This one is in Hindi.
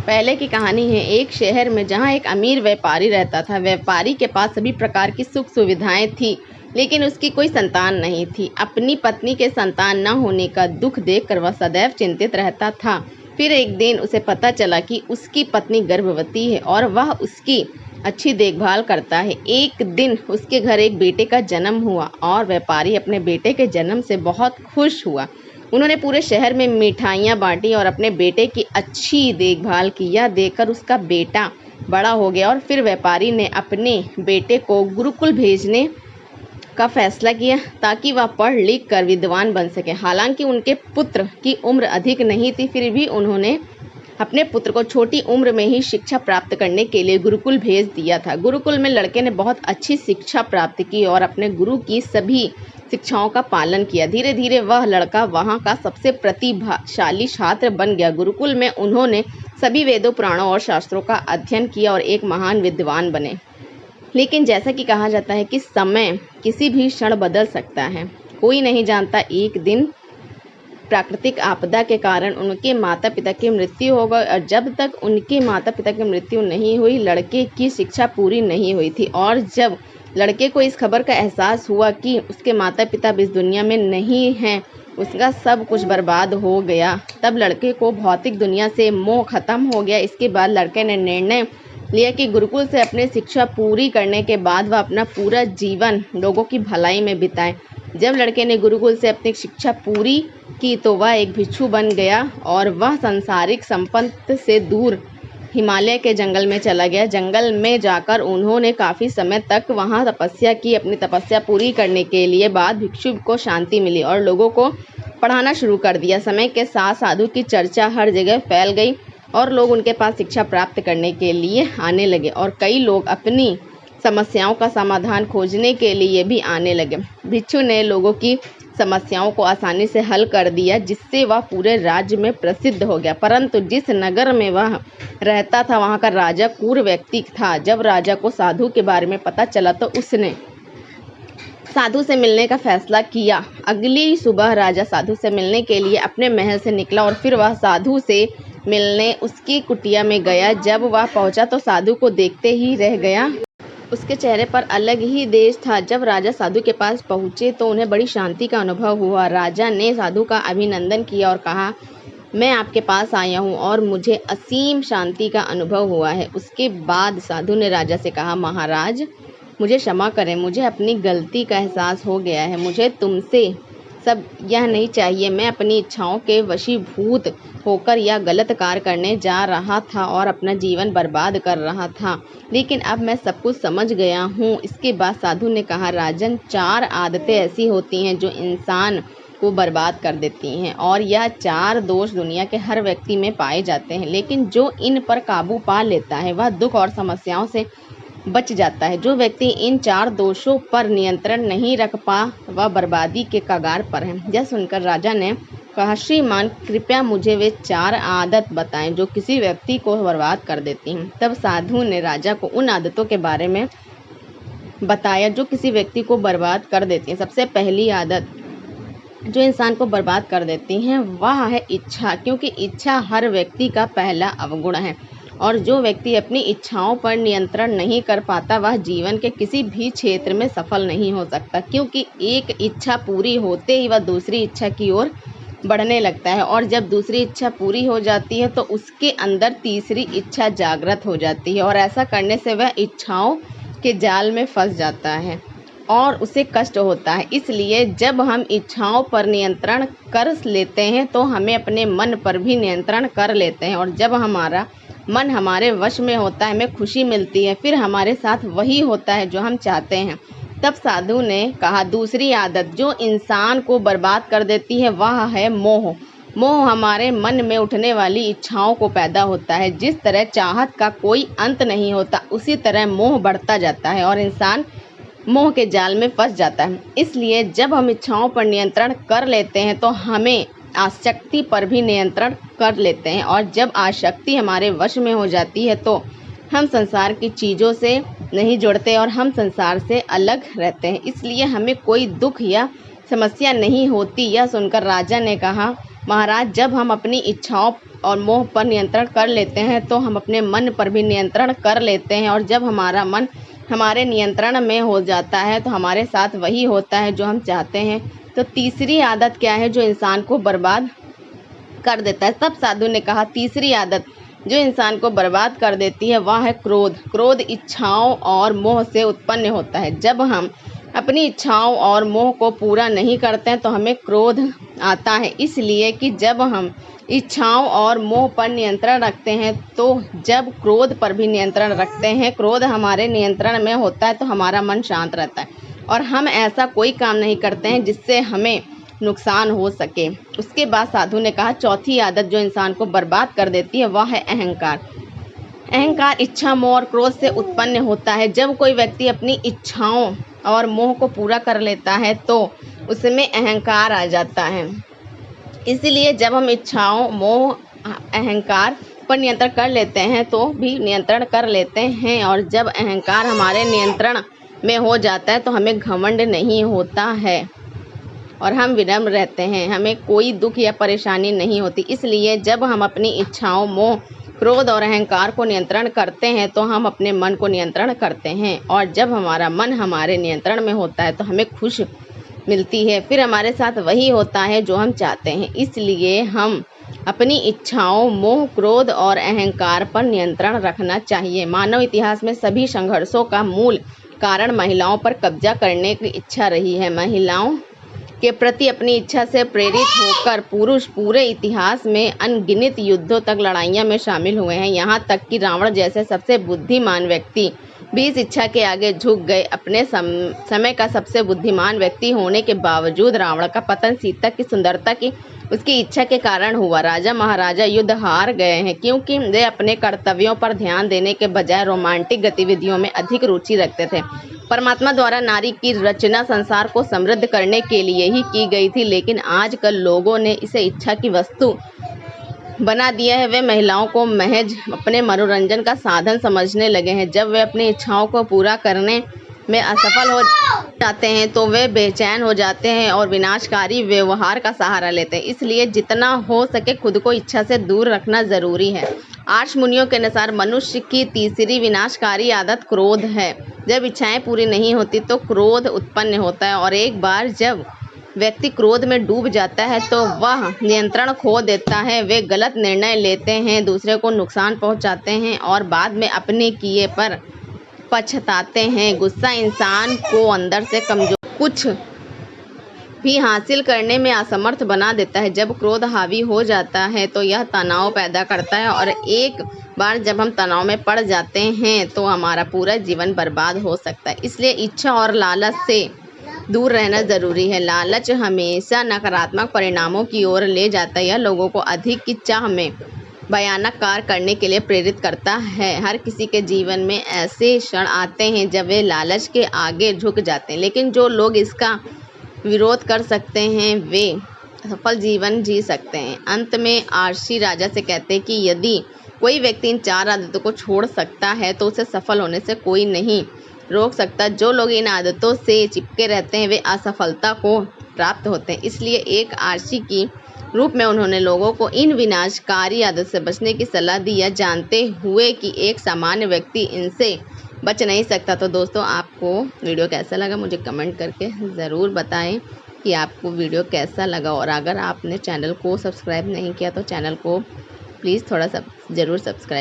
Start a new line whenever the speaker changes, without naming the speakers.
पहले की कहानी है। एक शहर में जहाँ एक अमीर व्यापारी रहता था। व्यापारी के पास सभी प्रकार की सुख सुविधाएं थी, लेकिन उसकी कोई संतान नहीं थी। अपनी पत्नी के संतान न होने का दुख देखकर वह सदैव चिंतित रहता था। फिर एक दिन उसे पता चला कि उसकी पत्नी गर्भवती है और वह उसकी अच्छी देखभाल करता है। एक दिन उसके घर एक बेटे का जन्म हुआ और व्यापारी अपने बेटे के जन्म से बहुत खुश हुआ। उन्होंने पूरे शहर में मिठाइयाँ बांटी और अपने बेटे की अच्छी देखभाल की। यह देखकर उसका बेटा बड़ा हो गया और फिर व्यापारी ने अपने बेटे को गुरुकुल भेजने का फैसला किया ताकि वह पढ़ लिख कर विद्वान बन सके। हालांकि उनके पुत्र की उम्र अधिक नहीं थी, फिर भी उन्होंने अपने पुत्र को छोटी उम्र में ही शिक्षा प्राप्त करने के लिए गुरुकुल भेज दिया था। गुरुकुल में लड़के ने बहुत अच्छी शिक्षा प्राप्त की और अपने गुरु की सभी शिक्षाओं का पालन किया। धीरे धीरे वह लड़का वहाँ का सबसे प्रतिभाशाली छात्र बन गया। गुरुकुल में उन्होंने सभी वेदों, पुराणों और शास्त्रों का अध्ययन किया और एक महान विद्वान बने। लेकिन जैसा कि कहा जाता है कि समय किसी भी क्षण बदल सकता है, कोई नहीं जानता। एक दिन प्राकृतिक आपदा के कारण उनके माता पिता की मृत्यु हो गई और जब तक उनके माता पिता की मृत्यु नहीं हुई, लड़के की शिक्षा पूरी नहीं हुई थी। और जब लड़के को इस खबर का एहसास हुआ कि उसके माता पिता इस दुनिया में नहीं हैं, उसका सब कुछ बर्बाद हो गया, तब लड़के को भौतिक दुनिया से मोह खत्म हो गया। इसके बाद लड़के ने निर्णय लिया कि गुरुकुल से अपनी शिक्षा पूरी करने के बाद वह अपना पूरा जीवन लोगों की भलाई में बिताए। जब लड़के ने गुरुकुल से अपनी शिक्षा पूरी की तो वह एक भिक्षु बन गया और वह सांसारिक संपत्ति से दूर हिमालय के जंगल में चला गया। जंगल में जाकर उन्होंने काफ़ी समय तक वहाँ तपस्या की। अपनी तपस्या पूरी करने के लिए बाद भिक्षु को शांति मिली और लोगों को पढ़ाना शुरू कर दिया। समय के साथ साधु की चर्चा हर जगह फैल गई और लोग उनके पास शिक्षा प्राप्त करने के लिए आने लगे और कई लोग अपनी समस्याओं का समाधान खोजने के लिए भी आने लगे। भिक्षु ने लोगों की समस्याओं को आसानी से हल कर दिया, जिससे वह पूरे राज्य में प्रसिद्ध हो गया। परंतु जिस नगर में वह रहता था वहाँ का राजा क्रूर व्यक्ति था। जब राजा को साधु के बारे में पता चला तो उसने साधु से मिलने का फैसला किया। अगली सुबह राजा साधु से मिलने के लिए अपने महल से निकला और फिर वह साधु से मिलने उसकी कुटिया में गया। जब वह पहुंचा तो साधु को देखते ही रह गया। उसके चेहरे पर अलग ही तेज था। जब राजा साधु के पास पहुंचे तो उन्हें बड़ी शांति का अनुभव हुआ। राजा ने साधु का अभिनंदन किया और कहा, मैं आपके पास आया हूँ और मुझे असीम शांति का अनुभव हुआ है। उसके बाद साधु ने राजा से कहा, महाराज मुझे क्षमा करें, मुझे अपनी गलती का एहसास हो गया है। मुझे तुमसे सब यह नहीं चाहिए। मैं अपनी इच्छाओं के वशीभूत होकर यह गलत कार्य करने जा रहा था और अपना जीवन बर्बाद कर रहा था, लेकिन अब मैं सब कुछ समझ गया हूँ। इसके बाद साधु ने कहा, राजन, 4 आदतें ऐसी होती हैं जो इंसान को बर्बाद कर देती हैं और यह 4 दोष दुनिया के हर व्यक्ति में पाए जाते हैं, लेकिन जो इन पर काबू पा लेता है वह दुख और समस्याओं से बच जाता है। जो व्यक्ति इन 4 दोषों पर नियंत्रण नहीं रख पा वह बर्बादी के कगार पर है। यह सुनकर राजा ने कहा, श्रीमान, कृपया मुझे वे 4 आदत बताएं जो किसी व्यक्ति को बर्बाद कर देती हैं। तब साधु ने राजा को उन आदतों के बारे में बताया जो किसी व्यक्ति को बर्बाद कर देती हैं। सबसे पहली आदत जो इंसान को बर्बाद कर देती हैं वह है इच्छा, क्योंकि इच्छा हर व्यक्ति का पहला अवगुण है और जो व्यक्ति अपनी इच्छाओं पर नियंत्रण नहीं कर पाता वह जीवन के किसी भी क्षेत्र में सफल नहीं हो सकता, क्योंकि एक इच्छा पूरी होते ही वह दूसरी इच्छा की ओर बढ़ने लगता है और जब दूसरी इच्छा पूरी हो जाती है तो उसके अंदर तीसरी इच्छा जागृत हो जाती है और ऐसा करने से वह इच्छाओं के जाल में फंस जाता है और उसे कष्ट होता है। इसलिए जब हम इच्छाओं पर नियंत्रण कर लेते हैं तो हमें अपने मन पर भी नियंत्रण कर लेते हैं और जब हमारा मन हमारे वश में होता है हमें खुशी मिलती है। फिर हमारे साथ वही होता है जो हम चाहते हैं। तब साधु ने कहा, दूसरी आदत जो इंसान को बर्बाद कर देती है वह है मोह। मोह हमारे मन में उठने वाली इच्छाओं को पैदा होता है। जिस तरह चाहत का कोई अंत नहीं होता उसी तरह मोह बढ़ता जाता है और इंसान मोह के जाल में फंस जाता है। इसलिए जब हम इच्छाओं पर नियंत्रण कर लेते हैं तो हमें आसक्ति पर भी नियंत्रण कर लेते हैं और जब आसक्ति हमारे वश में हो जाती है तो हम संसार की चीज़ों से नहीं जुड़ते और हम संसार से अलग रहते हैं। इसलिए हमें कोई दुख या समस्या नहीं होती। यह सुनकर राजा ने कहा, महाराज, जब हम अपनी इच्छाओं और मोह पर नियंत्रण कर लेते हैं तो हम अपने मन पर भी नियंत्रण कर लेते हैं, और जब हमारा मन हमारे नियंत्रण में हो जाता है तो हमारे साथ वही होता है जो हम चाहते हैं। तो तीसरी आदत क्या है जो इंसान को बर्बाद कर देता है? तब साधु ने कहा, तीसरी आदत जो इंसान को बर्बाद कर देती है वह है क्रोध। क्रोध इच्छाओं और मोह से उत्पन्न होता है। जब हम अपनी इच्छाओं और मोह को पूरा नहीं करते हैं तो हमें क्रोध आता है, इसलिए कि जब हम इच्छाओं और मोह पर नियंत्रण रखते हैं तो जब क्रोध पर भी नियंत्रण रखते हैं, क्रोध हमारे नियंत्रण में होता है तो हमारा मन शांत रहता है और हम ऐसा कोई काम नहीं करते हैं जिससे हमें नुकसान हो सके। उसके बाद साधु ने कहा, चौथी आदत जो इंसान को बर्बाद कर देती है वह है अहंकार। अहंकार इच्छा, मोह और क्रोध से उत्पन्न होता है। जब कोई व्यक्ति अपनी इच्छाओं और मोह को पूरा कर लेता है तो उसमें अहंकार आ जाता है। इसलिए जब हम इच्छाओं, मोह, अहंकार पर नियंत्रण कर लेते हैं तो भी नियंत्रण कर लेते हैं, और जब अहंकार हमारे नियंत्रण में हो जाता है तो हमें घमंड नहीं होता है और हम विनम्र रहते हैं, हमें कोई दुख या परेशानी नहीं होती। इसलिए जब हम अपनी इच्छाओं, मोह, क्रोध और अहंकार को नियंत्रण करते हैं तो हम अपने मन को नियंत्रण करते हैं, और जब हमारा मन हमारे नियंत्रण में होता है तो हमें खुश मिलती है, फिर हमारे साथ वही होता है जो हम चाहते हैं। इसलिए हम अपनी इच्छाओं, मोह, क्रोध और अहंकार पर नियंत्रण रखना चाहिए। मानव इतिहास में सभी संघर्षों का मूल कारण महिलाओं पर कब्जा करने की इच्छा रही है। महिलाओं के प्रति अपनी इच्छा से प्रेरित होकर पुरुष पूरे इतिहास में अनगिनत युद्धों तक लड़ाइयाँ में शामिल हुए हैं। यहाँ तक कि रावण जैसे सबसे बुद्धिमान व्यक्ति भी इस इच्छा के आगे झुक गए। अपने समय का सबसे बुद्धिमान व्यक्ति होने के बावजूद रावण का पतन सीता की सुंदरता की उसकी इच्छा के कारण हुआ। राजा महाराजा युद्ध हार गए हैं क्योंकि वे अपने कर्तव्यों पर ध्यान देने के बजाय रोमांटिक गतिविधियों में अधिक रुचि रखते थे। परमात्मा द्वारा नारी की रचना संसार को समृद्ध करने के लिए ही की गई थी, लेकिन आजकल लोगों ने इसे इच्छा की वस्तु बना दिया है। वे महिलाओं को महज अपने मनोरंजन का साधन समझने लगे हैं। जब वे अपनी इच्छाओं को पूरा करने में असफल हो जाते हैं तो वे बेचैन हो जाते हैं और विनाशकारी व्यवहार का सहारा लेते हैं। इसलिए जितना हो सके खुद को इच्छा से दूर रखना जरूरी है। आर्ष मुनियों के अनुसार मनुष्य की तीसरी विनाशकारी आदत क्रोध है। जब इच्छाएं पूरी नहीं होती तो क्रोध उत्पन्न होता है, और एक बार जब व्यक्ति क्रोध में डूब जाता है तो वह नियंत्रण खो देता है। वे गलत निर्णय लेते हैं, दूसरे को नुकसान पहुंचाते हैं और बाद में अपने किए पर पछताते हैं। गुस्सा इंसान को अंदर से कमजोर, कुछ भी हासिल करने में असमर्थ बना देता है। जब क्रोध हावी हो जाता है तो यह तनाव पैदा करता है, और एक बार जब हम तनाव में पड़ जाते हैं तो हमारा पूरा जीवन बर्बाद हो सकता है। इसलिए इच्छा और लालच से दूर रहना जरूरी है। लालच हमेशा नकारात्मक परिणामों की ओर ले जाता है। यह लोगों को अधिक की चाह में भयानक कार्य करने के लिए प्रेरित करता है। हर किसी के जीवन में ऐसे क्षण आते हैं जब वे लालच के आगे झुक जाते हैं, लेकिन जो लोग इसका विरोध कर सकते हैं वे सफल जीवन जी सकते हैं। अंत में आर्षी राजा से कहते हैं कि यदि कोई व्यक्ति इन 4 आदतों को छोड़ सकता है तो उसे सफल होने से कोई नहीं रोक सकता। जो लोग इन आदतों से चिपके रहते हैं वे असफलता को प्राप्त होते हैं। इसलिए एक आर्षी की रूप में उन्होंने लोगों को इन विनाशकारी आदत से बचने की सलाह दी है, जानते हुए कि एक सामान्य व्यक्ति इनसे बच नहीं सकता। तो दोस्तों, आपको वीडियो कैसा लगा मुझे कमेंट करके ज़रूर बताएं कि आपको वीडियो कैसा लगा, और अगर आपने चैनल को सब्सक्राइब नहीं किया तो चैनल को प्लीज़ थोड़ा सा ज़रूर सब्सक्राइब